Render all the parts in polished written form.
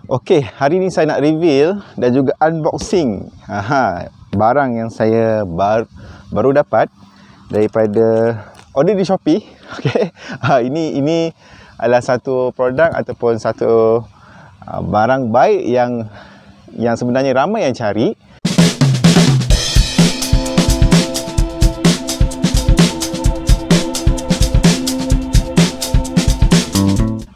Okey, hari ni saya nak reveal dan juga unboxing barang yang saya baru dapat daripada order di Shopee. Okey. Ini adalah satu produk ataupun satu barang baik yang sebenarnya ramai yang cari.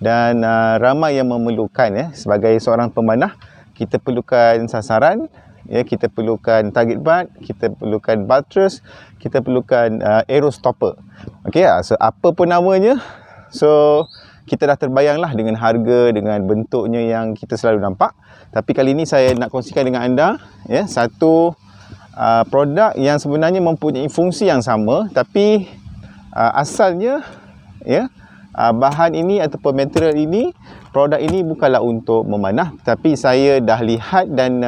Dan ramai yang memerlukan sebagai seorang pemanah, kita perlukan sasaran, kita perlukan target butt, kita perlukan buttress, kita perlukan arrow stopper. Okey, so apa pun namanya, so kita dah terbayanglah dengan harga, dengan bentuknya yang kita selalu nampak. Tapi kali ini saya nak kongsikan dengan anda satu produk yang sebenarnya mempunyai fungsi yang sama, tapi asalnya bahan ini ataupun material ini, produk ini bukanlah untuk memanah, tapi saya dah lihat dan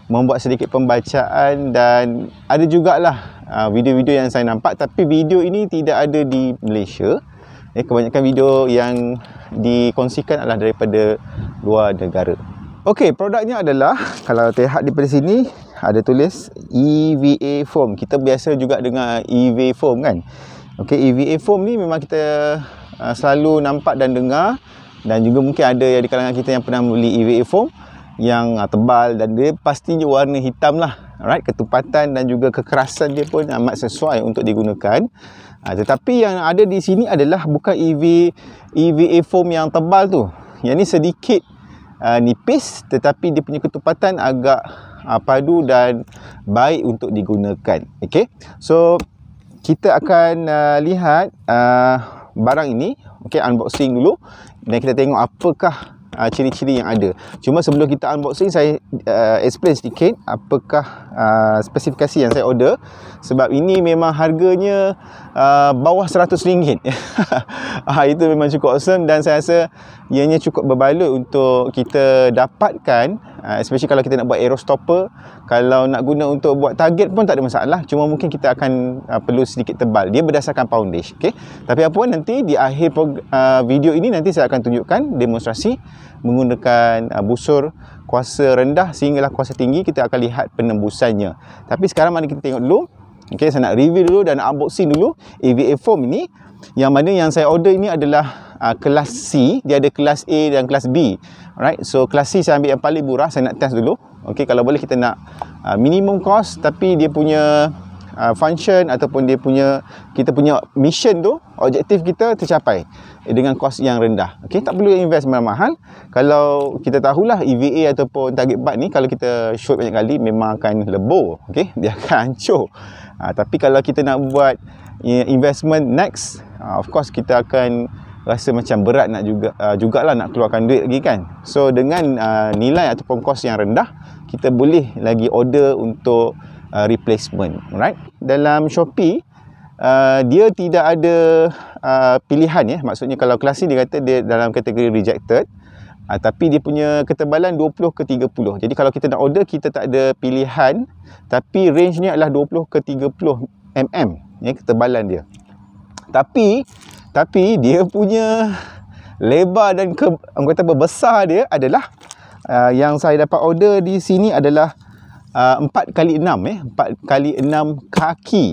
membuat sedikit pembacaan, dan ada jugalah video-video yang saya nampak, tapi video ini tidak ada di Malaysia. Kebanyakan video yang dikongsikan adalah daripada luar negara. Okey, produknya adalah, kalau terlihat daripada sini ada tulis EVA foam. Kita biasa juga dengar EVA foam kan. Okey, EVA foam ni memang kita selalu nampak dan dengar, dan juga mungkin ada yang di kalangan kita yang pernah membeli EVA foam yang tebal, dan dia pastinya warna hitam lah. Alright, ketepatan dan juga kekerasan dia pun amat sesuai untuk digunakan. Tetapi yang ada di sini adalah bukan EVA foam yang tebal tu. Yang ni sedikit nipis, tetapi dia punya ketepatan agak padu dan baik untuk digunakan. Okay, so kita akan lihat barang ini. Okey, unboxing dulu dan kita tengok apakah ciri-ciri yang ada. Cuma sebelum kita unboxing, saya explain sedikit apakah spesifikasi yang saya order, sebab ini memang harganya bawah RM100. Itu memang cukup awesome, dan saya rasa ianya cukup berbaloi untuk kita dapatkan, especially kalau kita nak buat arrow stopper. Kalau nak guna untuk buat target pun tak ada masalah, cuma mungkin kita akan perlu sedikit tebal. Dia berdasarkan poundage. Okay? Tapi apa pun, nanti di akhir video ini nanti saya akan tunjukkan demonstrasi menggunakan busur kuasa rendah sehinggalah kuasa tinggi. Kita akan lihat penembusannya. Tapi sekarang mari kita tengok dulu. Okay, saya nak review dulu dan unboxing dulu EVA foam ini. Yang mana yang saya order ini adalah kelas C. Dia ada kelas A dan kelas B. Alright, so kelas C saya ambil yang paling murah. Saya nak test dulu. Okay, kalau boleh kita nak minimum cost, tapi dia punya function ataupun kita punya mission tu, objektif kita tercapai dengan kos yang rendah. Okey, tak perlu invest mahal-mahal. Kalau kita tahulah EVA ataupun target butt ni, kalau kita shoot banyak kali memang akan lebur. Okey, dia akan hancur. Tapi kalau kita nak buat investment next, of course kita akan rasa macam berat nak jugalah nak keluarkan duit lagi kan. So dengan nilai ataupun kos yang rendah, kita boleh lagi order untuk replacement. Right? Dalam Shopee dia tidak ada pilihan maksudnya kalau kelas C dia kata dia dalam kategori rejected, tapi dia punya ketebalan 20 ke 30. Jadi kalau kita nak order, kita tak ada pilihan, tapi range ni adalah 20 ke 30 mm ketebalan dia. Tapi dia punya lebar dan besar dia adalah yang saya dapat order di sini adalah 4x6 4x6 kaki.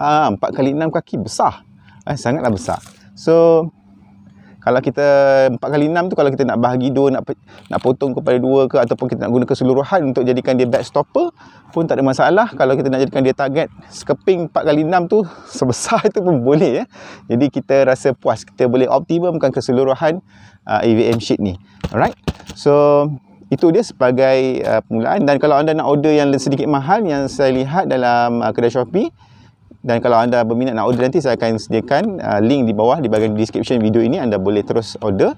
4x6 kaki besar. Sangatlah besar. So kalau kita 4x6 tu, kalau kita nak bahagi dua, nak potong kepada dua ke, ataupun kita nak guna keseluruhan untuk jadikan dia back stopper pun tak ada masalah. Kalau kita nak jadikan dia target skirping 4x6 tu, sebesar itu pun boleh. Jadi kita rasa puas, kita boleh optimumkan keseluruhan EVM sheet ni. Alright, so itu dia sebagai permulaan. Dan kalau anda nak order yang sedikit mahal, yang saya lihat dalam kedai Shopee, dan kalau anda berminat nak order, nanti saya akan sediakan link di bawah di bahagian description video ini. Anda boleh terus order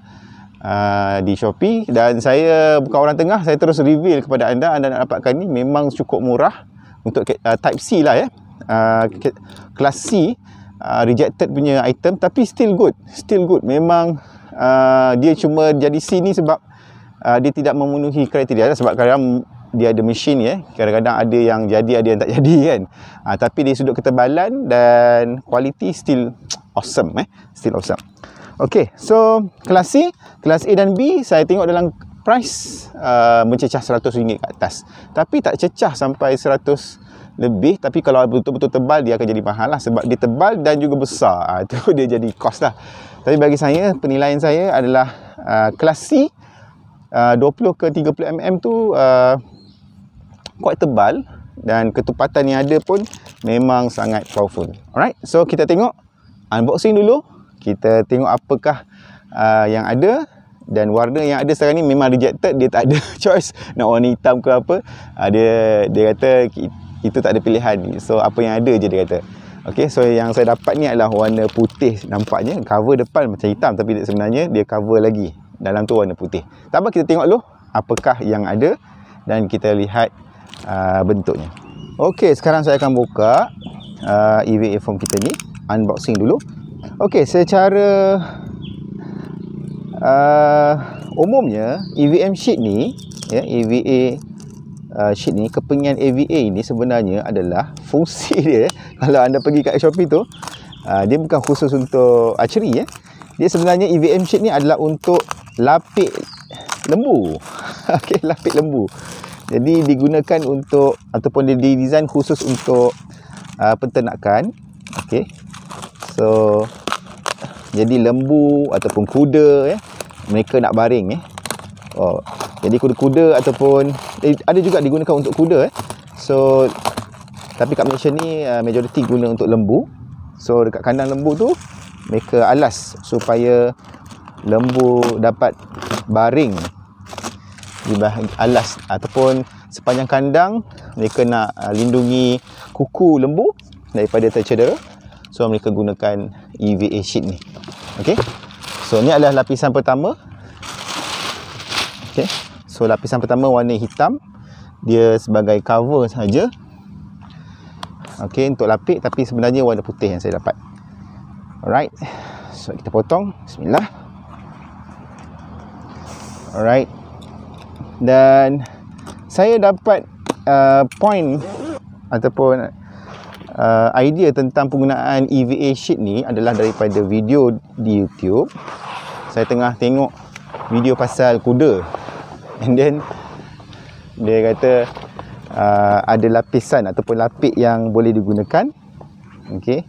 di Shopee. Dan saya bukan orang tengah, saya terus reveal kepada anda. Anda nak dapatkan ni memang cukup murah untuk type C lah kelas C, rejected punya item, tapi still good. Memang dia cuma jadi C ni sebab dia tidak memenuhi kriteria, sebab kadang dia ada mesin kadang-kadang ada yang jadi, ada yang tak jadi kan. Tapi dari sudut ketebalan dan quality still awesome. Still awesome. Okey, so kelas C, kelas A dan B saya tengok dalam price mencecah RM100 ke atas. Tapi tak cecah sampai 100 lebih. Tapi kalau betul-betul tebal, dia akan jadi mahal lah. Sebab dia tebal dan juga besar. Itu dia jadi cost lah. Tapi bagi saya, penilaian saya adalah kelas C 20 ke 30 mm tu quite tebal. Dan ketepatan yang ada pun memang sangat powerful. Alright, so kita tengok unboxing dulu. Kita tengok apakah yang ada. Dan warna yang ada sekarang ni memang rejected. Dia tak ada choice nak warna hitam ke apa. Dia kata itu tak ada pilihan. So apa yang ada je dia kata. Okay, so yang saya dapat ni adalah warna putih. Nampaknya cover depan macam hitam, tapi sebenarnya dia cover lagi dalam tu warna putih. Tak apa, kita tengok dulu apakah yang ada dan kita lihat bentuknya. Okay, sekarang saya akan buka EVA foam kita ni. Unboxing dulu. Okay, secara umumnya EVM sheet ni, ya, EVA sheet ni, kepingan EVA ni sebenarnya adalah fungsi dia. Kalau anda pergi kat Shopee tu, dia bukan khusus untuk archery, ya. Dia sebenarnya EVM sheet ni adalah untuk lapik lembu. Okey, lapik lembu. Jadi digunakan untuk, ataupun dia didesain khusus untuk penternakan. Okey. So jadi lembu ataupun kuda, ya, mereka nak baring, ya. Jadi kuda-kuda ataupun ada juga digunakan untuk kuda, So tapi kat Malaysia ni majoriti guna untuk lembu. So dekat kandang lembu tu mereka alas supaya lembu dapat baring di alas, ataupun sepanjang kandang mereka nak lindungi kuku lembu daripada tercedera. So mereka gunakan EVA sheet ni. Okey. So ni adalah lapisan pertama. Okey. So lapisan pertama warna hitam. Dia sebagai cover saja. Okey, untuk lapik, tapi sebenarnya warna putih yang saya dapat. Alright. So kita potong. Bismillah. Alright. Dan saya dapat point ataupun idea tentang penggunaan EVA sheet ni adalah daripada video di YouTube. Saya tengah tengok video pasal kuda, and then dia kata ada lapisan ataupun lapik yang boleh digunakan. Okey,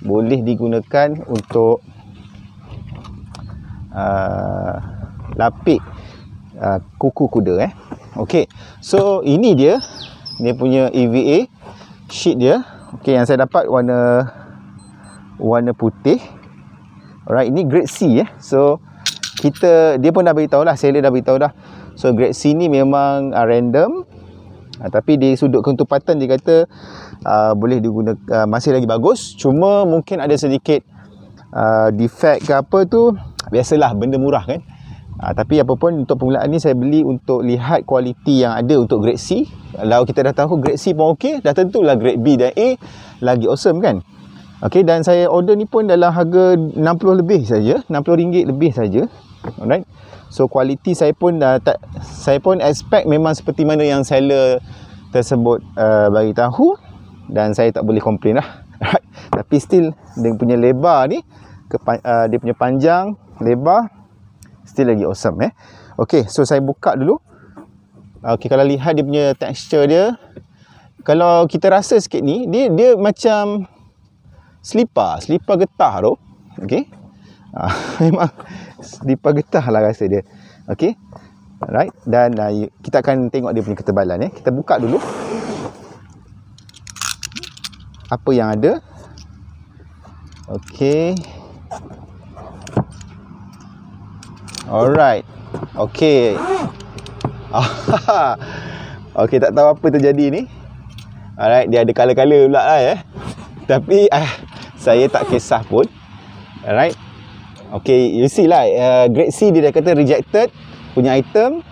boleh digunakan untuk lapik kuku kuda, Okey, so ini dia punya EVA sheet dia. Okey, yang saya dapat warna putih. Alright, ini grade C, So dia pun dah beritahu lah, seller dah beritahu dah. So grade C ni memang random, tapi di sudut ketepatan dia kata boleh digunakan, masih lagi bagus. Cuma mungkin ada sedikit defect ke apa tu, biasalah, benda murah kan. Tapi apa pun, untuk permulaan ni saya beli untuk lihat kualiti yang ada untuk grade C. Kalau kita dah tahu grade C pun okey, dah tentulah grade B dan A lagi awesome kan. Okey, dan saya order ni pun dalam harga RM60 lebih saja, RM60 lebih saja. Alright. So kualiti saya pun saya pun expect memang seperti mana yang seller tersebut bagi tahu, dan saya tak boleh komplain lah. Alright. Tapi still dia punya lebar ni, dia punya panjang, lebar, still lagi awesome, Okey, so saya buka dulu. Okey, kalau lihat dia punya texture dia, kalau kita rasa sikit ni, dia macam slipper getah tu. Okey. Memang slipper getah lah rasa dia. Okey. Alright, dan kita akan tengok dia punya ketebalan, Kita buka dulu apa yang ada. Okey. Alright. Okey. Okey, tak tahu apa terjadi ni. Alright, dia ada color-color pula lah, Tapi saya tak kisah pun. Alright. Okey, you see lah, grade C dia dah kata rejected punya item.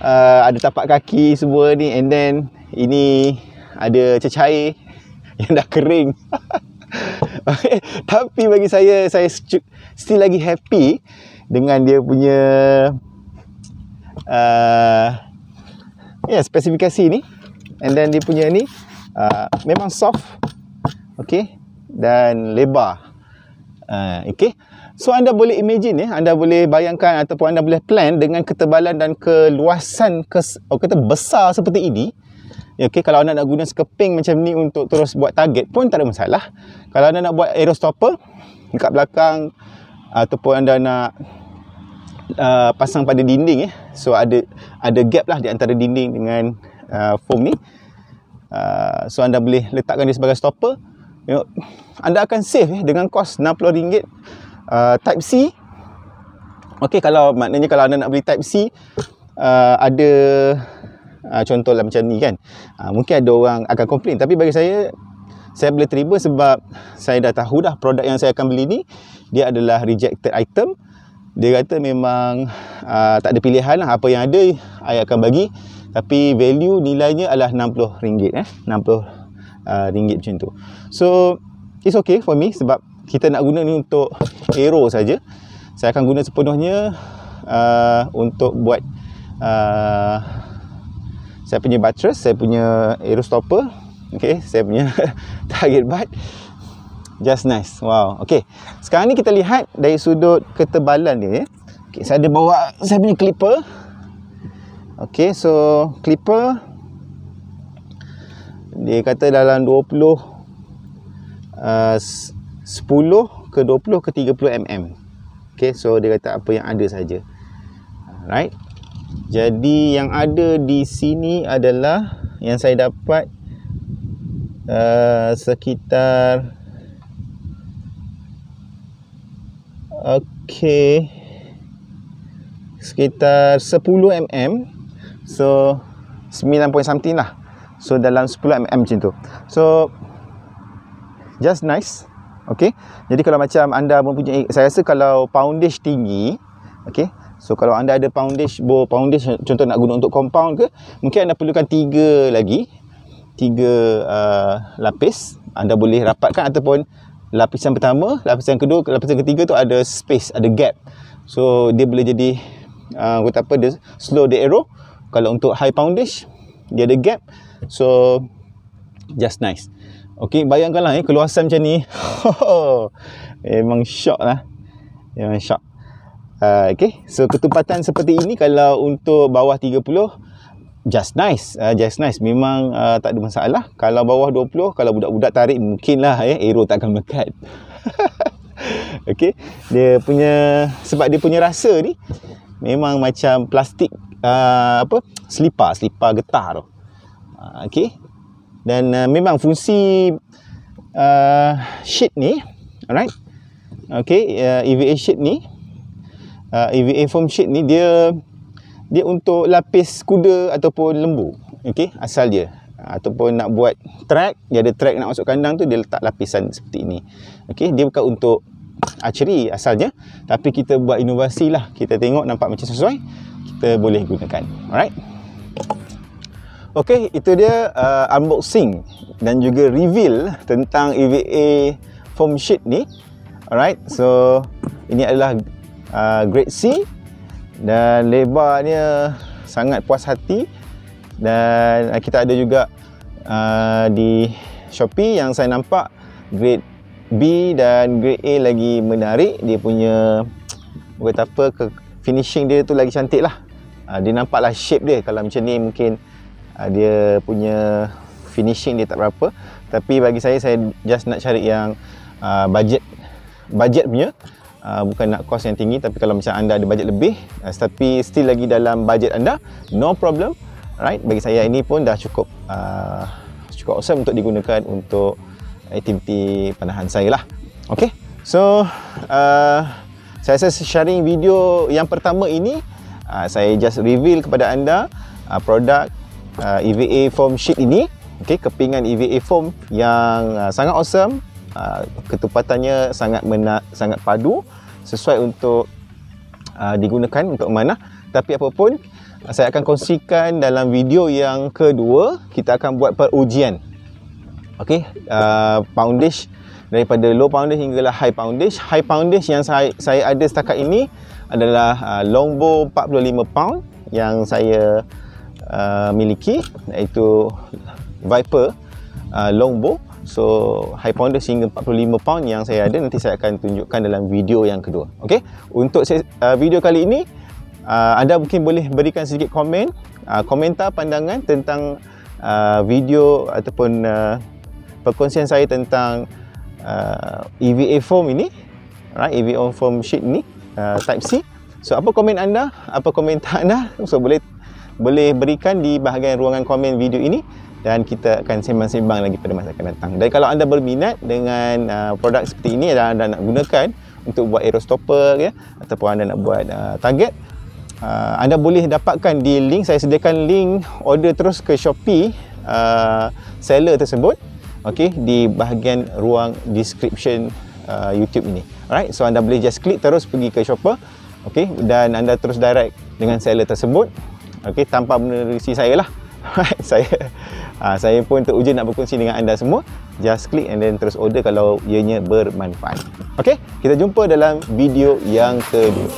Ada tapak kaki semua ni, and then ini ada cecair yang dah kering. Okay. Tapi bagi saya still lagi happy dengan dia punya spesifikasi ni. And then dia punya ni memang soft, okay, dan lebar. Okay, So anda boleh imagine anda boleh bayangkan ataupun anda boleh plan dengan ketebalan dan keluasan kata besar seperti ini. Okey, kalau anda nak guna sekeping macam ni untuk terus buat target pun tak ada masalah. Kalau anda nak buat aero stopper dekat belakang ataupun anda nak pasang pada dinding so ada gap lah di antara dinding dengan foam ni. So anda boleh letakkan dia sebagai stopper. Anda akan save dengan kos RM60. Type C. Okey, kalau maknanya kalau anda nak beli Type C, ada contohlah macam ni kan. Mungkin ada orang akan komplain, tapi bagi saya boleh terima sebab saya dah tahu dah produk yang saya akan beli ni dia adalah rejected item. Dia kata memang tak ada pilihan lah, apa yang ada saya akan bagi, tapi value nilainya adalah RM60, RM60 macam tu. So it's okay for me sebab kita nak guna ni untuk aero saja. Saya akan guna sepenuhnya untuk buat saya punya buttress, saya punya aero stopper, okay, saya punya target butt. Just nice. Wow. Okay, sekarang ni kita lihat dari sudut ketebalan dia. Okay, saya ada bawa saya punya clipper. Okay, so clipper dia kata dalam 10 ke 20 ke 30 mm. Okay, so dia kata apa yang ada saja. Alright. Jadi yang ada di sini adalah yang saya dapat sekitar sekitar 10 mm. So 9 point something lah. So dalam 10 mm macam tu. So just nice. Okay, jadi kalau macam anda mempunyai, saya rasa kalau poundage tinggi, okay, so kalau anda ada poundage contoh nak guna untuk compound ke, mungkin anda perlukan 3 lapis. Anda boleh rapatkan ataupun lapisan pertama, lapisan kedua, lapisan ketiga tu ada space, ada gap. So dia boleh jadi dia slow the aero. Kalau untuk high poundage dia ada gap. So just nice. Okey, bayangkanlah keluasan macam ni. Memang shock lah. Memang shock. Okey, so ketepatan seperti ini kalau untuk bawah 30 just nice. Just nice. Memang tak ada masalah. Kalau bawah 20, kalau budak-budak tarik mungkinlah aero takkan melekat. Okey, sebab dia punya rasa ni memang macam plastik selipar getah tu. Okey. Dan memang fungsi sheet ni, alright, okay, EVA sheet ni, EVA foam sheet ni dia untuk lapis kuda ataupun lembu, okay, asal dia. Ataupun nak buat track, dia ada track nak masuk kandang tu, dia letak lapisan seperti ini. Okay, dia bukan untuk archery asalnya, tapi kita buat inovasi lah. Kita tengok nampak macam sesuai, kita boleh gunakan, alright. Okey, itu dia unboxing dan juga reveal tentang EVA foam sheet ni. Alright, so ini adalah grade C dan lebarnya sangat puas hati. Dan kita ada juga di Shopee yang saya nampak grade B dan grade A lagi menarik. Dia punya finishing dia tu lagi cantik lah. Dia nampaklah shape dia. Kalau macam ni mungkin dia punya finishing dia tak berapa, tapi bagi saya just nak cari yang budget punya, bukan nak cost yang tinggi. Tapi kalau macam anda ada budget lebih tapi still lagi dalam budget anda, no problem. Right, bagi saya ini pun dah cukup awesome untuk digunakan untuk aktiviti panahan saya lah. Okay, so saya rasa sharing video yang pertama ini saya just reveal kepada anda produk EVA foam sheet ini. Okay, kepingan EVA foam yang sangat awesome. Ketepatannya sangat padu, sesuai untuk digunakan untuk memanah. Tapi apapun, saya akan kongsikan dalam video yang kedua. Kita akan buat perujian. Okay, poundage daripada low poundage hinggalah high poundage. High poundage yang saya ada setakat ini adalah longbow 45 pound yang saya miliki, iaitu Viper longbow So high pounder sehingga 45 pound yang saya ada, nanti saya akan tunjukkan dalam video yang kedua. Okey, untuk video kali ini anda mungkin boleh berikan sedikit komen, komentar pandangan tentang video ataupun perkongsian saya tentang EVA foam ini, right? EVA foam sheet ini, type C. So apa komen anda, apa komentar anda, so boleh berikan di bahagian ruangan komen video ini, dan kita akan sembang-sembang lagi pada masa akan datang. Dan kalau anda berminat dengan produk seperti ini dan anda nak gunakan untuk buat aerostopper ya, ataupun anda nak buat target, anda boleh dapatkan di link, saya sediakan link order terus ke Shopee seller tersebut, okey, di bahagian ruang description YouTube ini. Alright, so anda boleh just klik terus pergi ke shopper, okey, dan anda terus direct dengan seller tersebut, okey, tanpa menerusi saya lah. Saya pun teruja nak berkongsi dengan anda semua. Just klik and then terus order kalau ianya bermanfaat. Okey, kita jumpa dalam video yang kedua.